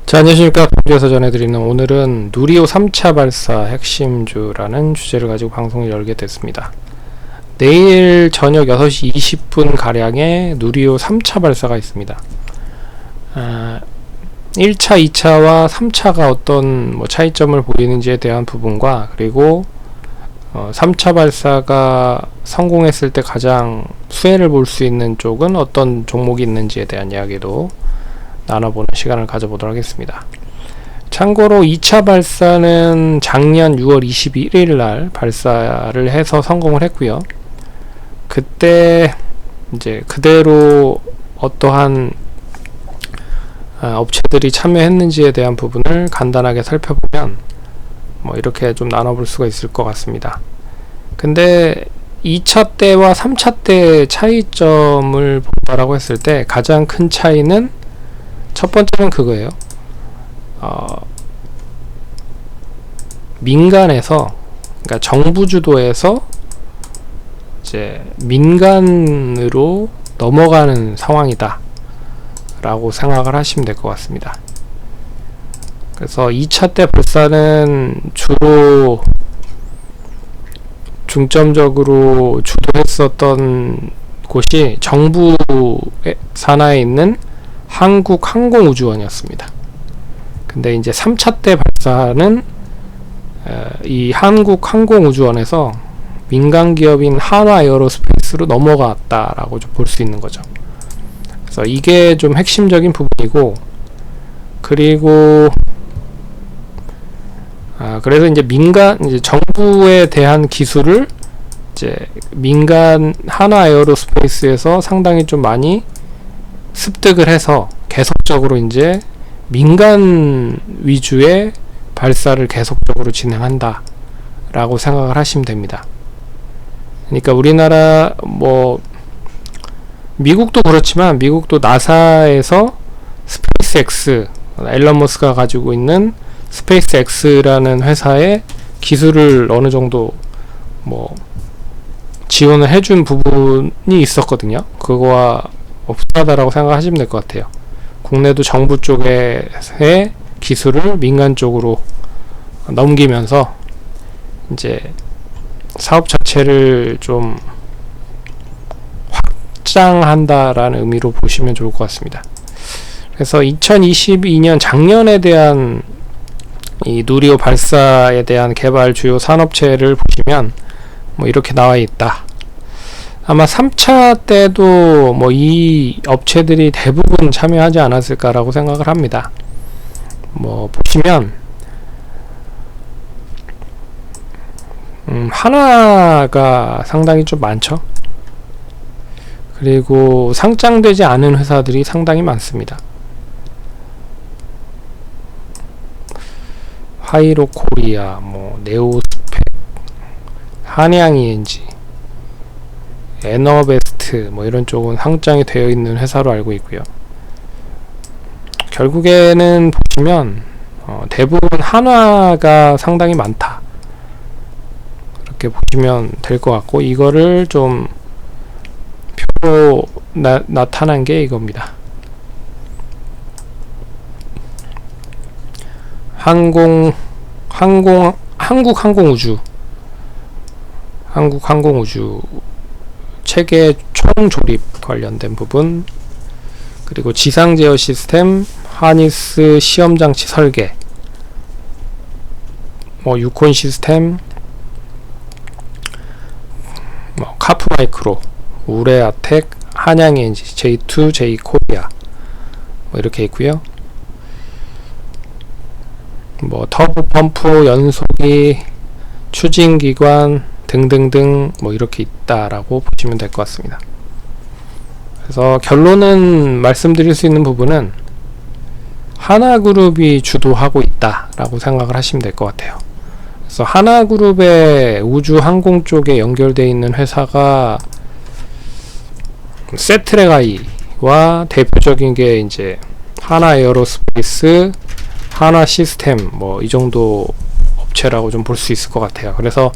자, 안녕하십니까. 본주에서 전해드리는 오늘은 누리호 3차 발사 핵심주라는 주제를 가지고 방송을 열게 됐습니다. 내일 저녁 6시 20분 가량에 누리호 3차 발사가 있습니다. 1차, 2차와 3차가 어떤 차이점을 보이는지에 대한 부분과, 그리고 3차 발사가 성공했을 때 가장 수혜를 볼 수 있는 쪽은 어떤 종목이 있는지에 대한 이야기도 나눠보는 시간을 가져보도록 하겠습니다. 참고로 2차 발사는 작년 6월 21일 날 발사를 해서 성공을 했고요. 그때 이제 그대로 어떠한 업체들이 참여했는지에 대한 부분을 간단하게 살펴보면 이렇게 좀 나눠볼 수가 있을 것 같습니다. 근데 2차 때와 3차 때 차이점을 본다라고 했을 때 가장 큰 차이는 첫 번째는 그거예요. 민간에서, 그러니까 정부 주도에서 이제 민간으로 넘어가는 상황이다 라고 생각을 하시면 될 것 같습니다. 그래서 2차 때 발사는 주로 중점적으로 주도했었던 곳이 정부 산하에 있는 한국항공우주원이었습니다. 근데 이제 3차 때 발사는 이 한국항공우주원에서 민간기업인 한화에어로스페이스로 넘어갔다라고 좀 볼 수 있는 거죠. 그래서 이게 좀 핵심적인 부분이고, 그리고 그래서 이제 이제 정부에 대한 기술을 이제 민간 한화에어로스페이스에서 상당히 좀 많이 습득을 해서 계속적으로 이제 민간 위주의 발사를 계속적으로 진행한다 라고 생각을 하시면 됩니다. 그러니까 우리나라 미국도 그렇지만, 미국도 나사에서 스페이스X, 앨런 머스크가 가지고 있는 스페이스X라는 회사의 기술을 어느 정도 지원을 해준 부분이 있었거든요. 그거와 비슷하다라고 생각하시면 될 것 같아요. 국내도 정부 쪽의 기술을 민간 쪽으로 넘기면서 이제 사업 자체를 좀 확장한다라는 의미로 보시면 좋을 것 같습니다. 그래서 2022년 작년에 대한 이 누리호 발사에 대한 개발 주요 산업체를 보시면 이렇게 나와 있다. 아마 3차 때도 이 업체들이 대부분 참여하지 않았을까라고 생각을 합니다. 보시면 하나가 상당히 좀 많죠. 그리고 상장되지 않은 회사들이 상당히 많습니다. 하이로 코리아, 네오스펙, 한양-ENG, 에너베스트 이런 쪽은 상장이 되어 있는 회사로 알고 있고요. 결국에는 보시면 대부분 한화가 상당히 많다 이렇게 보시면 될 것 같고, 이거를 좀 표로 나타난 게 이겁니다. 한국항공우주 체계 총조립 관련된 부분, 그리고 지상제어 시스템, 하니스 시험장치 설계, 유콘 시스템, 카프마이크로, 우레아텍, 한양-ENG, J2, J코리아 이렇게 있고요. 터보 펌프, 연소기, 추진기관 등등등 이렇게 있다라고 보시면 될 것 같습니다. 그래서 결론은 말씀드릴 수 있는 부분은 하나그룹이 주도하고 있다라고 생각을 하시면 될 것 같아요. 그래서 하나그룹의 우주 항공 쪽에 연결되어 있는 회사가 세트레가이와 대표적인 게 이제 한화에어로스페이스, 한화시스템 이 정도 업체라고 좀 볼 수 있을 것 같아요. 그래서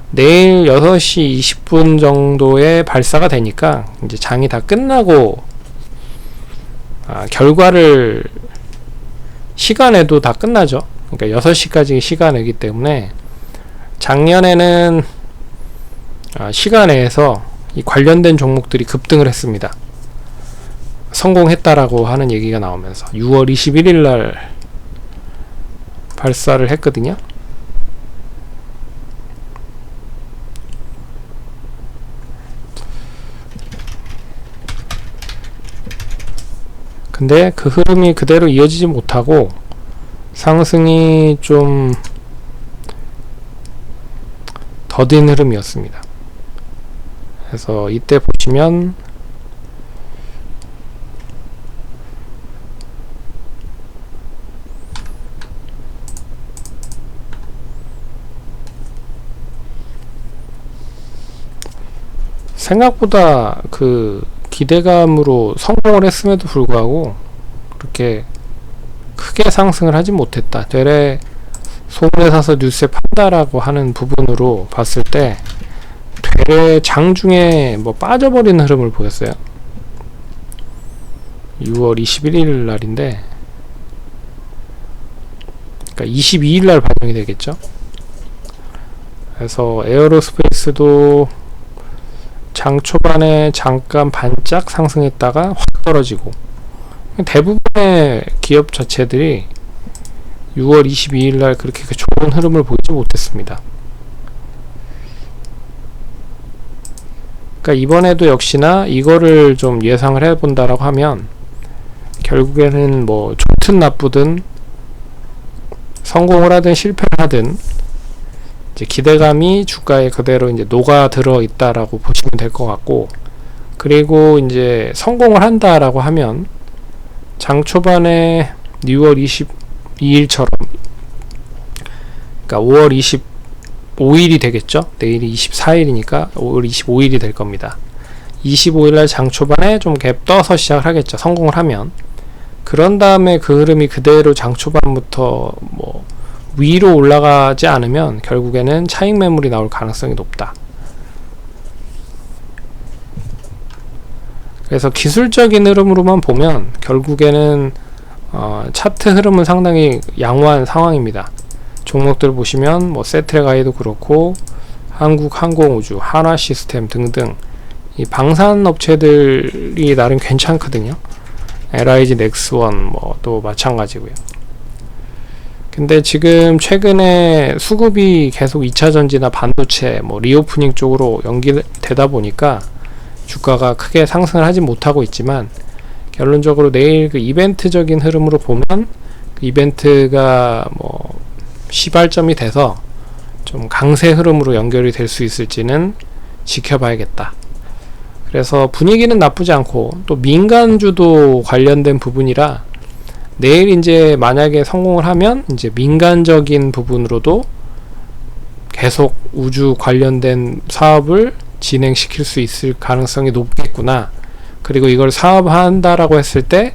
내일 6시 20분 정도에 발사가 되니까 이제 장이 다 끝나고 결과를 시간에도 다 끝나죠. 그러니까 6시까지 시간이기 때문에 작년에는 시간에서 이 관련된 종목들이 급등을 했습니다. 성공했다라고 하는 얘기가 나오면서 6월 21일 날 발사를 했거든요. 근데 그 흐름이 그대로 이어지지 못하고 상승이 좀 더딘 흐름이었습니다. 그래서 이때 보시면 생각보다 그 기대감으로 성공을 했음에도 불구하고 그렇게 크게 상승을 하지 못했다. 되레 소문에 사서 뉴스에 판다라고 하는 부분으로 봤을 때 되레 장중에 뭐 빠져버리는 흐름을 보였어요. 6월 21일 날인데, 그러니까 22일 날 반영이 되겠죠. 그래서 에어로스페이스도 장 초반에 잠깐 반짝 상승했다가 확 떨어지고, 대부분의 기업 자체들이 6월 22일 날 그렇게 좋은 흐름을 보이지 못했습니다. 그러니까 이번에도 역시나 이거를 좀 예상을 해본다라고 하면 결국에는 뭐 좋든 나쁘든 성공을 하든 실패를 하든 이제 기대감이 주가에 그대로 이제 녹아 들어 있다라고 보시면 될 것 같고, 그리고 이제 성공을 한다라고 하면 장 초반에 6월 22일처럼, 그러니까 5월 25일이 되겠죠. 내일이 24일이니까 5월 25일이 될 겁니다. 25일날 장 초반에 좀 갭 떠서 시작을 하겠죠. 성공을 하면. 그런 다음에 그 흐름이 그대로 장 초반부터 뭐 위로 올라가지 않으면 결국에는 차익 매물이 나올 가능성이 높다. 그래서 기술적인 흐름으로만 보면 결국에는 차트 흐름은 상당히 양호한 상황입니다. 종목들 보시면 뭐 세트레가이도 그렇고 한국항공우주, 한화시스템 등등 이 방산 업체들이 나름 괜찮거든요. LIG 넥스원 뭐 또 마찬가지고요. 근데 지금 최근에 수급이 계속 2차전지나 반도체, 뭐 리오프닝 쪽으로 연기되다 보니까 주가가 크게 상승을 하지 못하고 있지만, 결론적으로 내일 그 이벤트적인 흐름으로 보면 그 이벤트가 뭐 시발점이 돼서 좀 강세 흐름으로 연결이 될 수 있을지는 지켜봐야겠다. 그래서 분위기는 나쁘지 않고 또 민간주도 관련된 부분이라 내일 이제 만약에 성공을 하면 이제 민간적인 부분으로도 계속 우주 관련된 사업을 진행시킬 수 있을 가능성이 높겠구나. 그리고 이걸 사업한다라고 했을 때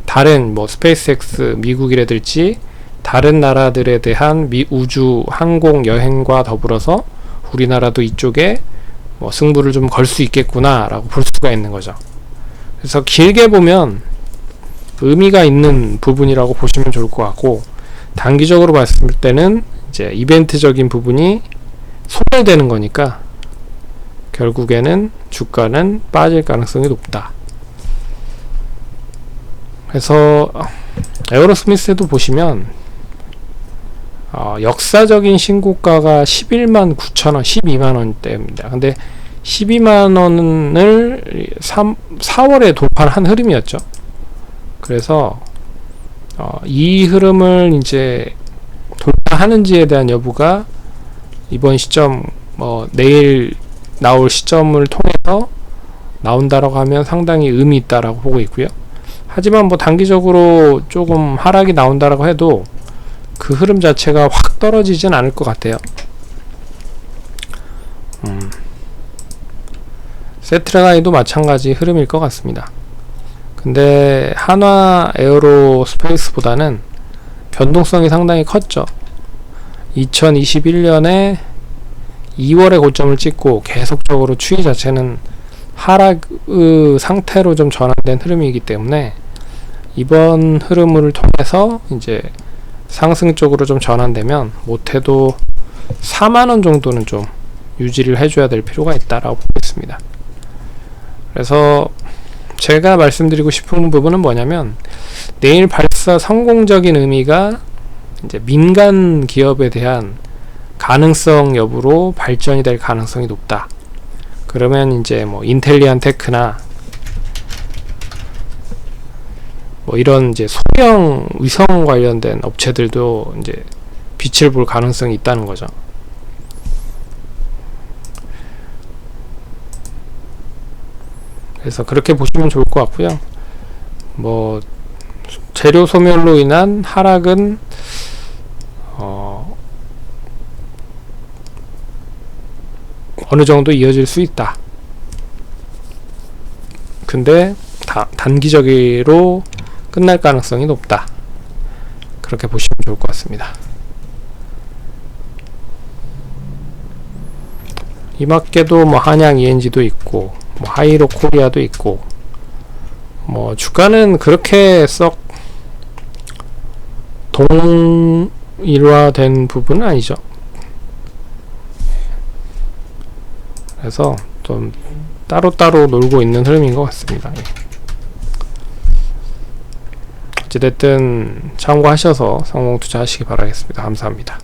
다른 뭐 스페이스X 미국이라든지 다른 나라들에 대한 우주 항공 여행과 더불어서 우리나라도 이쪽에 뭐 승부를 좀 걸 수 있겠구나 라고 볼 수가 있는 거죠. 그래서 길게 보면 의미가 있는 부분이라고 보시면 좋을 것 같고, 단기적으로 봤을 때는 이제 이벤트적인 부분이 소멸되는 거니까 결국에는 주가는 빠질 가능성이 높다. 그래서 에어로스미스도 보시면 역사적인 신고가가 11만 9천원, 12만원대입니다. 근데 12만원을 4월에 돌파한 흐름이었죠. 그래서 이 흐름을 이제 돌파하는지에 대한 여부가 이번 시점, 내일 나올 시점을 통해서 나온다라고 하면 상당히 의미 있다라고 보고 있고요. 하지만 뭐 단기적으로 조금 하락이 나온다라고 해도 그 흐름 자체가 확 떨어지진 않을 것 같아요. 세트라가이도 마찬가지 흐름일 것 같습니다. 근데 한화 에어로스페이스보다는 변동성이 상당히 컸죠. 2021년에 2월에 고점을 찍고 계속적으로 추이 자체는 하락 상태로 좀 전환된 흐름이기 때문에 이번 흐름을 통해서 이제 상승 쪽으로 좀 전환되면 못해도 4만원 정도는 좀 유지를 해줘야 될 필요가 있다라고 보겠습니다. 그래서 제가 말씀드리고 싶은 부분은 뭐냐면, 내일 발사 성공적인 의미가 이제 민간 기업에 대한 가능성 여부로 발전이 될 가능성이 높다. 그러면 이제 뭐 인텔리안 테크나 뭐 이런 이제 소형 위성 관련된 업체들도 이제 빛을 볼 가능성이 있다는 거죠. 그래서 그렇게 보시면 좋을 것 같고요. 뭐 재료 소멸로 인한 하락은 어느 정도 이어질 수 있다. 근데 단기적으로 끝날 가능성이 높다. 그렇게 보시면 좋을 것 같습니다. 이밖에도 뭐 한양 ENG도 있고, 뭐 하이로 코리아도 있고, 뭐 주가는 그렇게 썩 동일화된 부분은 아니죠. 그래서 좀 따로따로 놀고 있는 흐름인 것 같습니다. 어찌됐든 참고하셔서 성공 투자하시기 바라겠습니다. 감사합니다.